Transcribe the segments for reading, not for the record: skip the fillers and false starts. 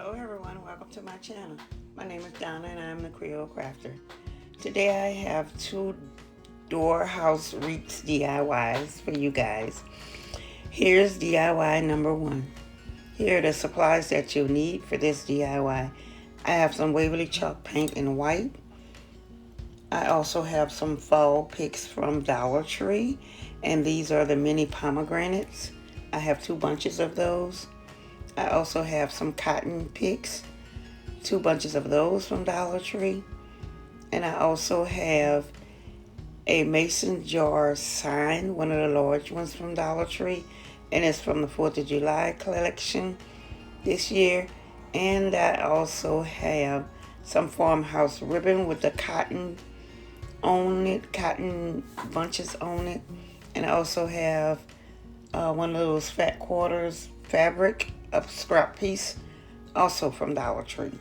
Hello everyone, welcome to my channel. My name is Donna and I'm the Creole Crafter. Today I have two door house wreaths DIYs for you guys. Here's DIY number one. Here are the supplies that you'll need for this DIY. I have some Waverly chalk paint in white. I also have some fall picks from Dollar Tree, and these are the mini pomegranates. I have 2 bunches of those. I also have some cotton picks, 2 bunches of those from Dollar Tree. And I also have a mason jar sign, one of the large ones from Dollar Tree. And it's from the 4th of July collection this year. And I also have some farmhouse ribbon with the cotton on it, cotton bunches on it. And I also have one of those fat quarters fabric, a scrap piece, also from Dollar Tree.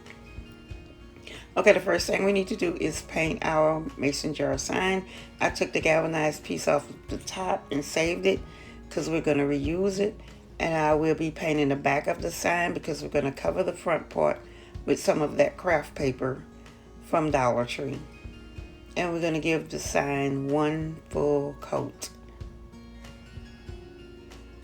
Okay, the first thing we need to do is paint our mason jar sign. I took the galvanized piece off the top and saved it because we're going to reuse it. And I will be painting the back of the sign because we're going to cover the front part with some of that craft paper from Dollar Tree. And we're going to give the sign one full coat.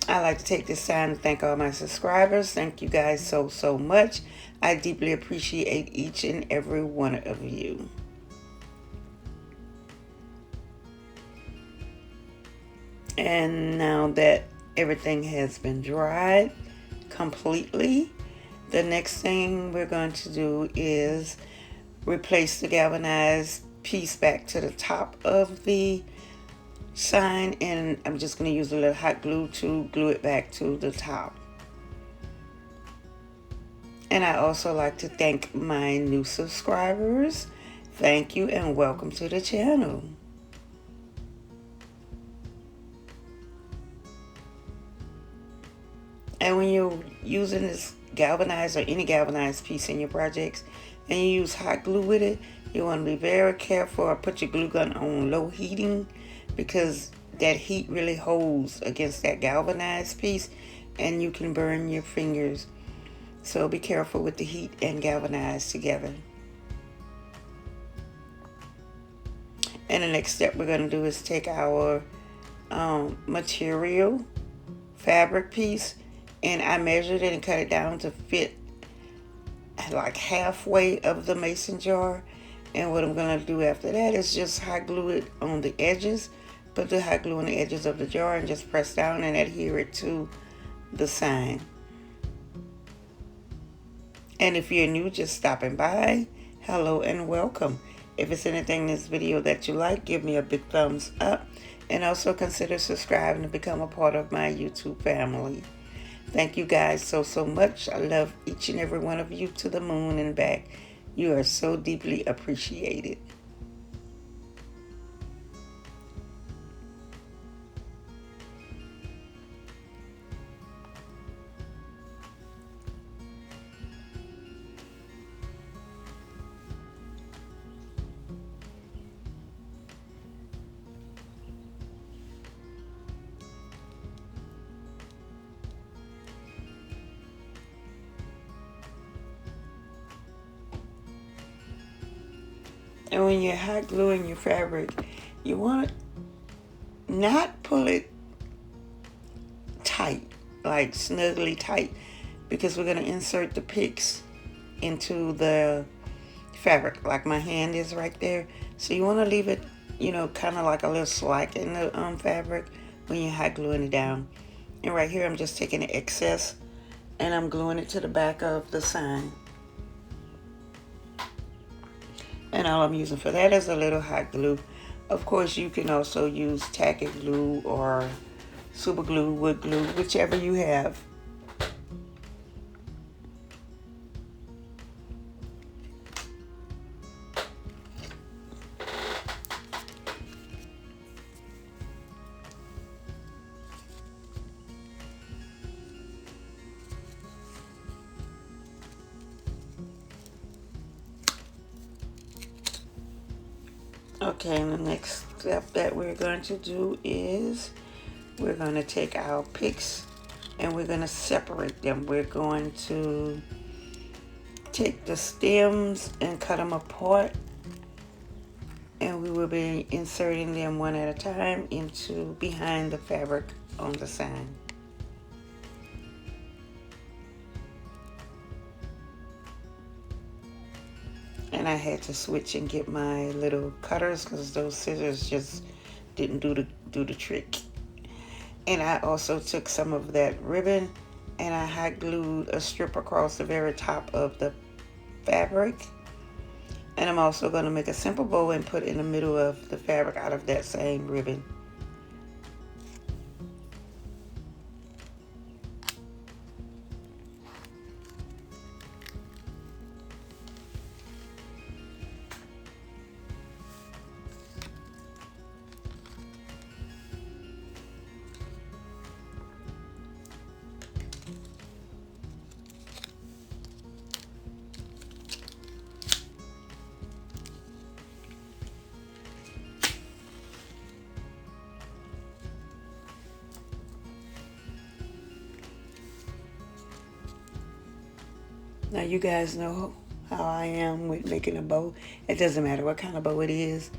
I'd like to take this time to thank all my subscribers. Thank you guys so much. I deeply appreciate each and every one of you. And now that everything has been dried completely, the next thing we're going to do is replace the galvanized piece back to the top of the sign, and I'm just going to use a little hot glue to glue it back to the top. And I also like to thank my new subscribers. Thank you and welcome to the channel. And when you're using this galvanized or any galvanized piece in your projects and you use hot glue with it, you want to be very careful or put your glue gun on low heating, because that heat really holds against that galvanized piece and you can burn your fingers. So be careful with the heat and galvanized together. And the next step we're going to do is take our material fabric piece, and I measured it and cut it down to fit like halfway of the mason jar. And what I'm going to do after that is just hot glue it on the edges. Put the hot glue on the edges of the jar and just press down and adhere it to the sign. And if you're new, just stopping by, hello and welcome. If it's anything in this video that you like, give me a big thumbs up. And also consider subscribing to become a part of my YouTube family. Thank you guys so much. I love each and every one of you to the moon and back. You are so deeply appreciated. And when you're hot gluing your fabric, you want to not pull it tight, like snugly tight, because we're going to insert the picks into the fabric, like my hand is right there. So you want to leave it, you know, kind of like a little slack in the fabric when you're hot gluing it down. And right here, I'm just taking the excess and I'm gluing it to the back of the sign. And all I'm using for that is a little hot glue. Of course, you can also use tacky glue or super glue, wood glue, whichever you have. Okay, and the next step that we're going to do is we're going to take our picks and we're going to separate them. We're going to take the stems and cut them apart, and we will be inserting them one at a time into behind the fabric on the sign. And I had to switch and get my little cutters because those scissors just didn't do the trick. And I also took some of that ribbon and I hot glued a strip across the very top of the fabric. And I'm also going to make a simple bow and put in the middle of the fabric out of that same ribbon. Now you guys know how I am with making a bow. It doesn't matter what kind of bow it is.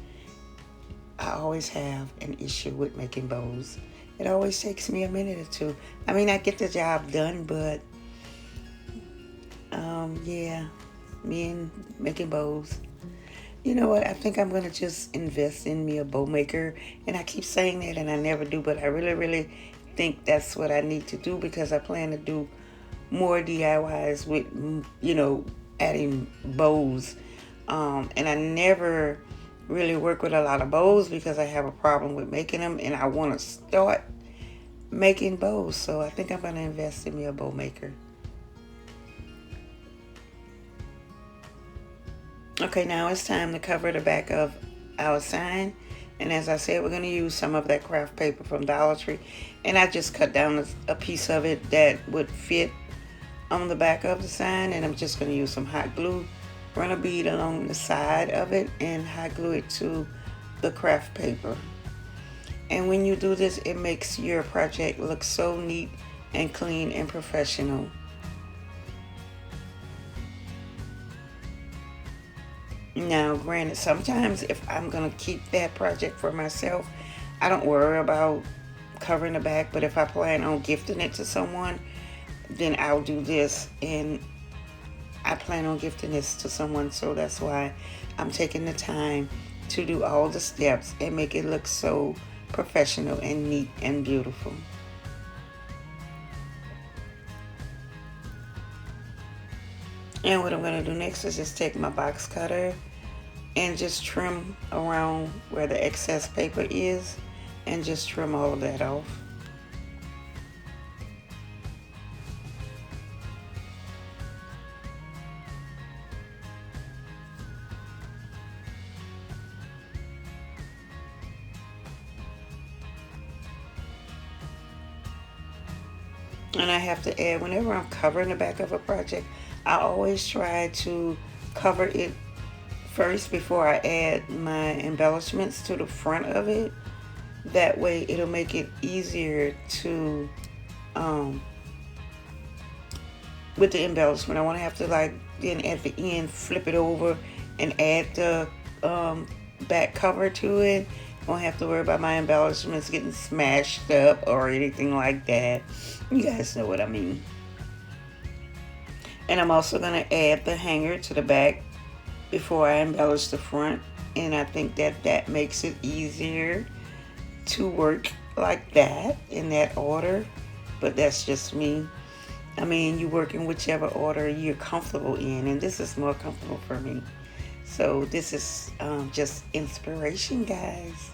I always have an issue with making bows. It always takes me a minute or two. I mean, I get the job done, but yeah, me and making bows. You know what? I think I'm gonna just invest in me a bow maker, and I keep saying that, and I never do. But I really think that's what I need to do because I plan to do more DIYs with, adding bows. And I never really work with a lot of bows because I have a problem with making them, and I want to start making bows. So I think I'm going to invest in me a bow maker. Okay, now it's time to cover the back of our sign. And as I said, we're going to use some of that craft paper from Dollar Tree. And I just cut down a piece of it that would fit on the back of the sign, and I'm just going to use some hot glue, run a bead along the side of it, and hot glue it to the craft paper. And when you do this, it makes your project look so neat and clean and professional. Now, granted, sometimes if I'm going to keep that project for myself, I don't worry about covering the back, but if I plan on gifting it to someone, then I'll do this, and I plan on gifting this to someone, so that's why I'm taking the time to do all the steps and make it look so professional and neat and beautiful. And what I'm going to do next is just take my box cutter and just trim around where the excess paper is and just trim all of that off. And I have to add, whenever I'm covering the back of a project, I always try to cover it first before I add my embellishments to the front of it. That way it'll make it easier to, with the embellishment. I want to have to then at the end flip it over and add the back cover to it. I won't have to worry about my embellishments getting smashed up or anything like that. You guys know what I mean. And I'm also going to add the hanger to the back before I embellish the front. And I think that makes it easier to work like that, in that order. But that's just me. I mean, you work in whichever order you're comfortable in. And this is more comfortable for me. So this is just inspiration, guys.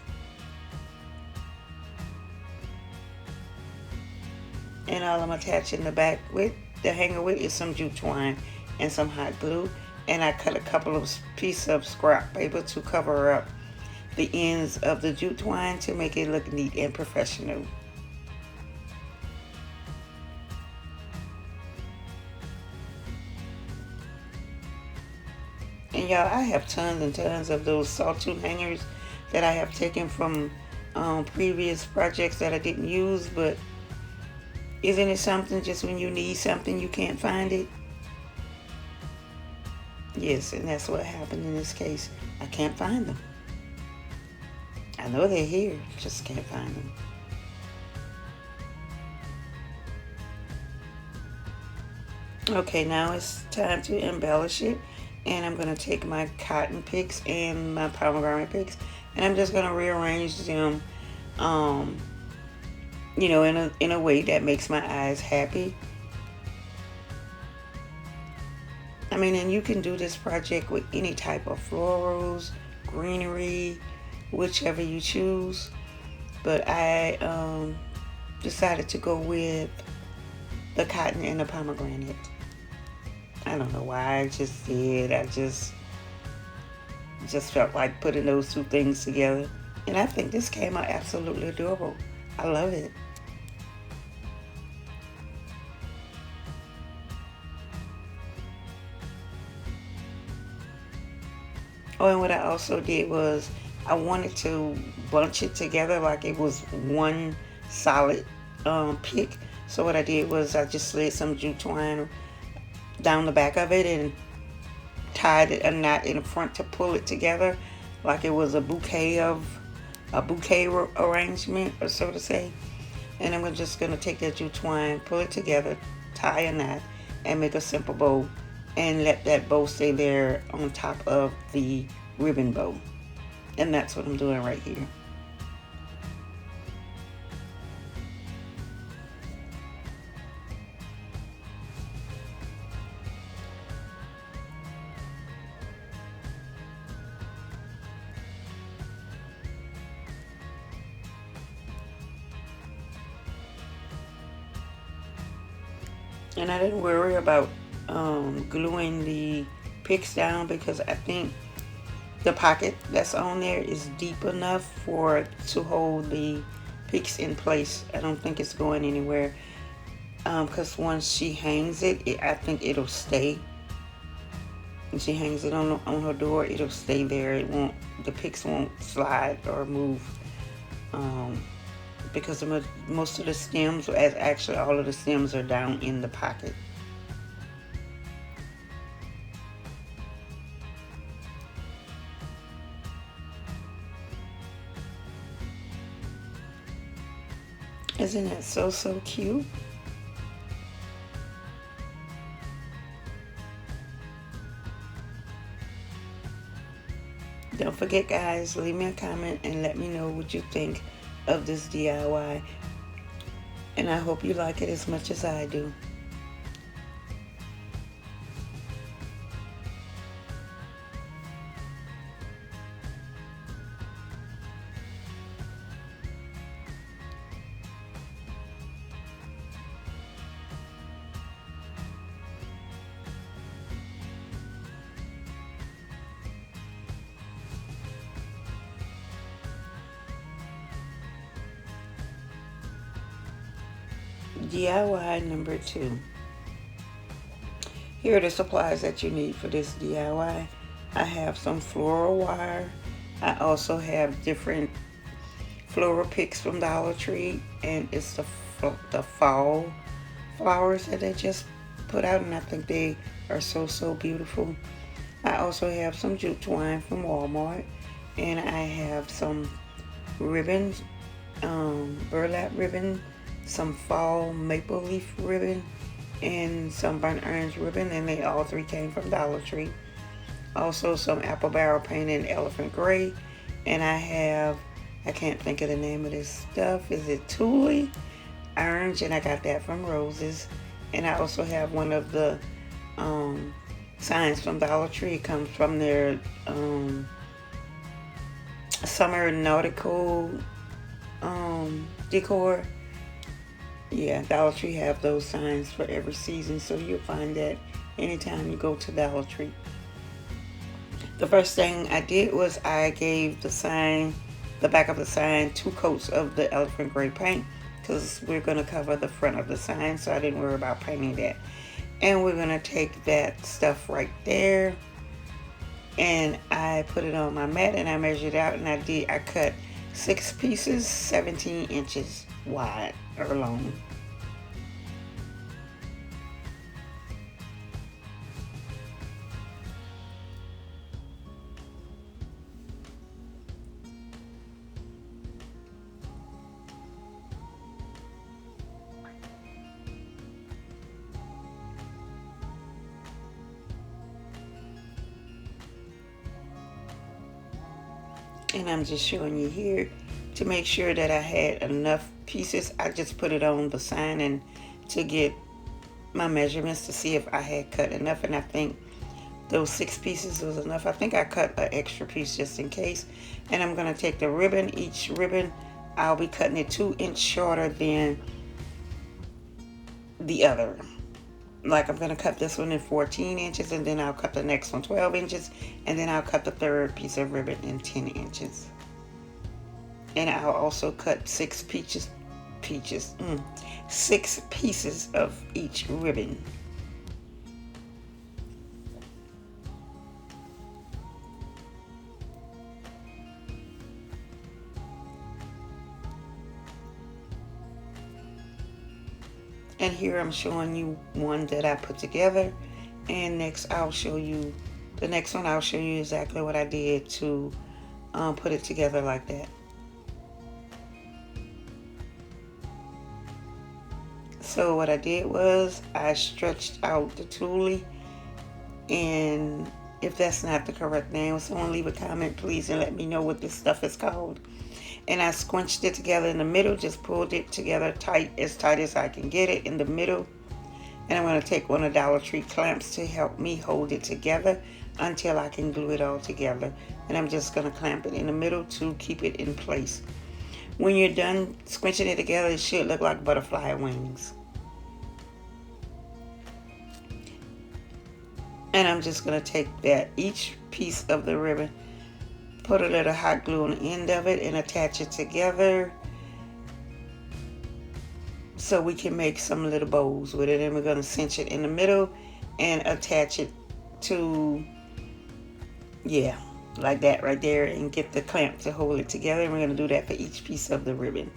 And all I'm attaching the back with, the hanger with, is some jute twine and some hot glue. And I cut a couple of pieces of scrap paper to cover up the ends of the jute twine to make it look neat and professional. And y'all, I have tons and tons of those sawtooth hangers that I have taken from previous projects that I didn't use, but isn't it something, just when you need something you can't find it? Yes, and that's what happened in this case. I can't find them. I know they're here, just can't find them. Okay, now it's time to embellish it. And I'm going to take my cotton picks and my pomegranate picks, and I'm just going to rearrange them, um, in a way that makes my eyes happy. I mean, and you can do this project with any type of florals, greenery, whichever you choose. But I decided to go with the cotton and the pomegranate. I don't know why, I just did. I just felt like putting those two things together. And I think this came out absolutely adorable. I love it. Oh, and what I also did was I wanted to bunch it together like it was one solid pick. So what I did was I just slid some jute twine down the back of it and tied a knot in the front to pull it together like it was a bouquet arrangement, or so to say. And I'm just going to take that jute twine, pull it together, tie a knot, and make a simple bow, and let that bow stay there on top of the ribbon bow. And that's what I'm doing right here. And I didn't worry about gluing the picks down because I think the pocket that's on there is deep enough to hold the picks in place. I don't think it's going anywhere because once she hangs it, I think it'll stay. When she hangs it on her door, it'll stay there. The picks won't slide or move. Because most of the stems, as actually all of the stems, are down in the pocket. Isn't that so cute? Don't forget, guys, leave me a comment and let me know what you think of this DIY. And I hope you like it as much as I do. DIY number 2. Here are the supplies that you need for this DIY. I have some floral wire. I also have different floral picks from Dollar Tree, and it's the fall flowers that they just put out, and I think they are so beautiful. I also have some jute twine from Walmart, and I have some ribbons, burlap ribbon, some fall maple leaf ribbon, and some burnt orange ribbon, and they all three came from Dollar Tree. Also some apple barrel paint in elephant gray, and I can't think of the name of this stuff. Is it Thule orange? And I got that from Roses. And I also have one of the signs from Dollar Tree. It comes from their summer nautical decor. Yeah, Dollar Tree have those signs for every season, so you'll find that anytime you go to Dollar Tree. The first thing I did was I gave the back of the sign, 2 coats of the elephant gray paint, because we're going to cover the front of the sign, so I didn't worry about painting that. And we're going to take that stuff right there, and I put it on my mat, and I measured out, and I cut 6 pieces, 17 inches wide or long. And I'm just showing you here to make sure that I had enough pieces. I just put it on the sign and to get my measurements to see if I had cut enough, and I think those 6 pieces was enough. I think I cut an extra piece just in case. And I'm going to take the ribbon. Each ribbon, I'll be cutting it 2 inches shorter than the other. Like I'm going to cut this one in 14 inches, and then I'll cut the next one 12 inches, and then I'll cut the third piece of ribbon in 10 inches. And I'll also cut 6 6 pieces of each ribbon. And here I'm showing you one that I put together, and next I'll show you the next one. I'll show you exactly what I did to put it together like that. So what I did was I stretched out the tule, and if that's not the correct name, someone leave a comment please and let me know what this stuff is called. And I squinched it together in the middle, just pulled it together tight as I can get it in the middle. And I'm going to take one of Dollar Tree clamps to help me hold it together until I can glue it all together. And I'm just going to clamp it in the middle to keep it in place. When you're done squinching it together, it should look like butterfly wings. And I'm just going to take each piece of the ribbon, put a little hot glue on the end of it, and attach it together so we can make some little bows with it. And we're going to cinch it in the middle and attach it to, like that right there, and get the clamp to hold it together. And we're going to do that for each piece of the ribbon.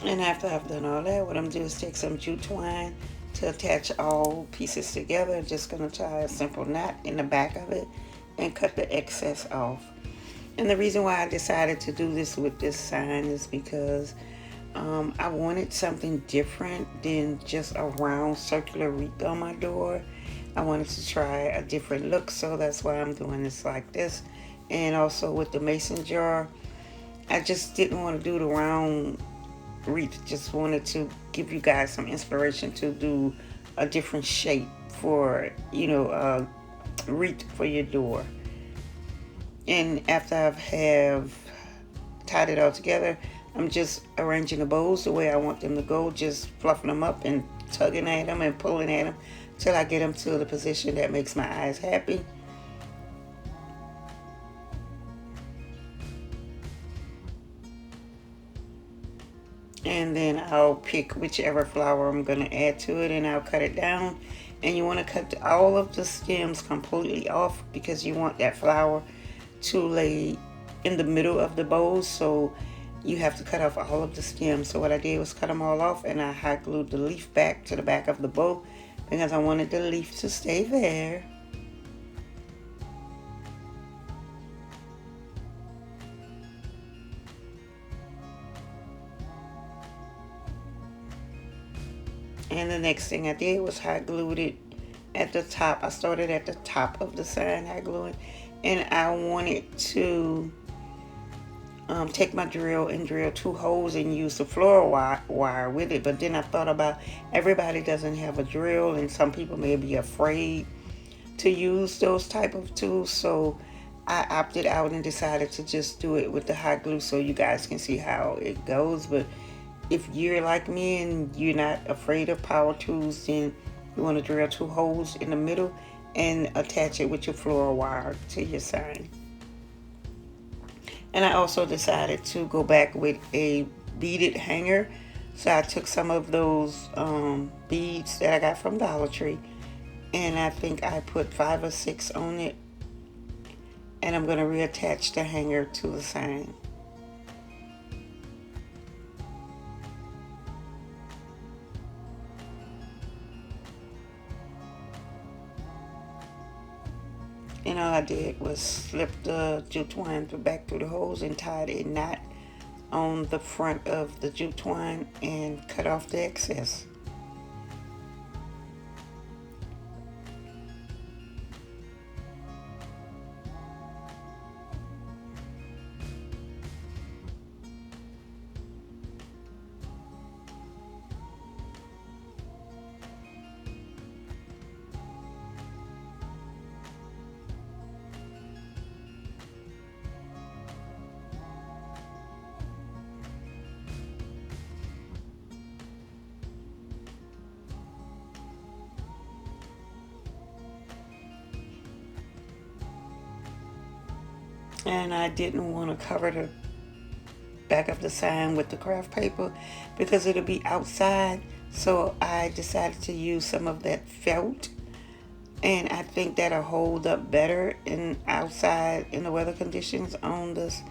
And after I've done all that, what I'm going to do is take some jute twine to attach all pieces together. I'm just going to tie a simple knot in the back of it and cut the excess off. And the reason why I decided to do this with this sign is because I wanted something different than just a round circular wreath on my door. I wanted to try a different look, so that's why I'm doing this like this. And also with the mason jar, I just didn't want to do the round wreath. Just wanted to give you guys some inspiration to do a different shape for, a wreath for your door. And after I have tied it all together, I'm just arranging the bows the way I want them to go, just fluffing them up and tugging at them and pulling at them till I get them to the position that makes my eyes happy. And then I'll pick whichever flower I'm going to add to it, and I'll cut it down. And you want to cut all of the stems completely off because you want that flower to lay in the middle of the bowl. So you have to cut off all of the stems. So what I did was cut them all off, and I hot glued the leaf back to the back of the bow because I wanted the leaf to stay there. And the next thing I did was hot glued it at the top. I started at the top of the sign hot gluing, and I wanted to take my drill and drill 2 holes and use the floor wire with it. But then I thought about everybody doesn't have a drill, and some people may be afraid to use those type of tools. So I opted out and decided to just do it with the hot glue so you guys can see how it goes. But if you're like me and you're not afraid of power tools, then you want to drill 2 holes in the middle and attach it with your floral wire to your sign. And I also decided to go back with a beaded hanger. So I took some of those beads that I got from Dollar Tree, and I think I put 5 or 6 on it, and I'm going to reattach the hanger to the sign. And all I did was slip the jute twine back through the holes and tied a knot on the front of the jute twine and cut off the excess. And I didn't want to cover the back of the sign with the craft paper because it'll be outside, so I decided to use some of that felt, and I think that'll hold up better in outside in the weather conditions on this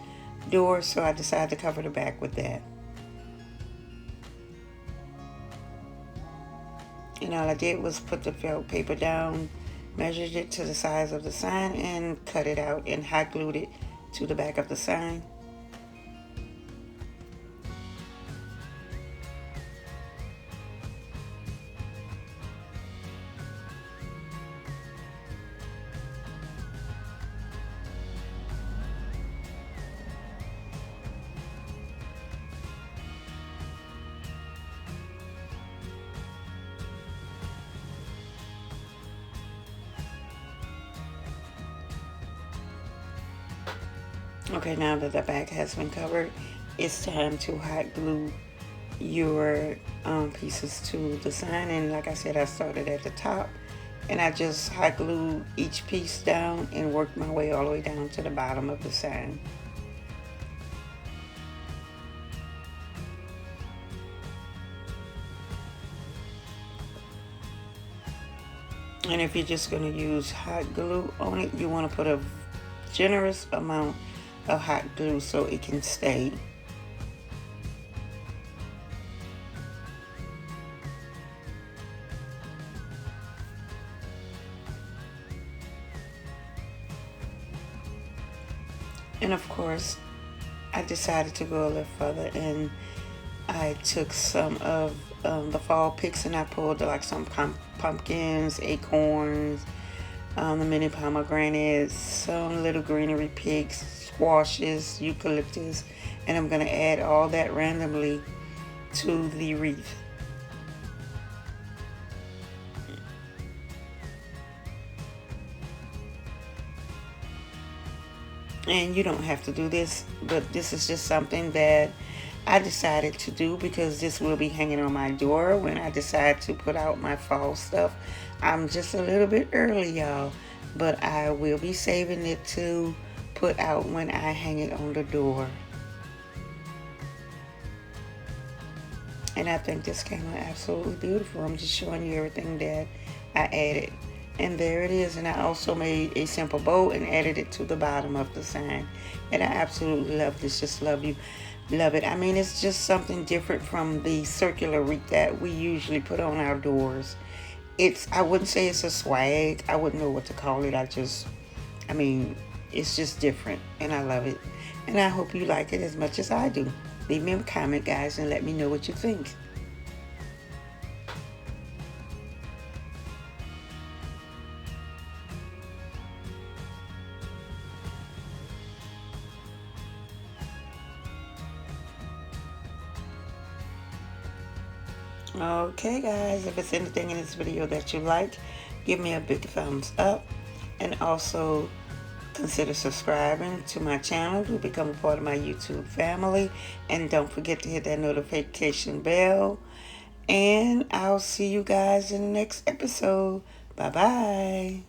door, so I decided to cover the back with that. And all I did was put the felt paper down, measured it to the size of the sign, and cut it out and hot glued it to the back of the sign. Okay, now that the back has been covered, it's time to hot glue your pieces to the sign. And like I said, I started at the top and I just hot glued each piece down and worked my way all the way down to the bottom of the sign. And if you're just going to use hot glue on it, you want to put a generous amount of hot glue so it can stay. And of course, I decided to go a little further, and I took some of the fall picks and I pulled like some pumpkins, acorns, the mini pomegranates, some little greenery picks, squashes, eucalyptus, and I'm going to add all that randomly to the wreath. And you don't have to do this, but this is just something that I decided to do because this will be hanging on my door when I decide to put out my fall stuff. I'm just a little bit early, y'all, but I will be saving it to put out when I hang it on the door. And I think this came out absolutely beautiful. I'm just showing you everything that I added. And there it is. And I also made a simple bow and added it to the bottom of the sign. And I absolutely love this. Just love it. I mean, it's just something different from the circular wreath that we usually put on our doors. I wouldn't say it's a swag. I wouldn't know what to call it. I mean, it's just different. And I love it. And I hope you like it as much as I do. Leave me a comment, guys, and let me know what you think. Okay, guys, if it's anything in this video that you like, give me a big thumbs up, and also Consider subscribing to my channel to become a part of my YouTube family. And don't forget to hit that notification bell. And I'll see you guys in the next episode. Bye-bye.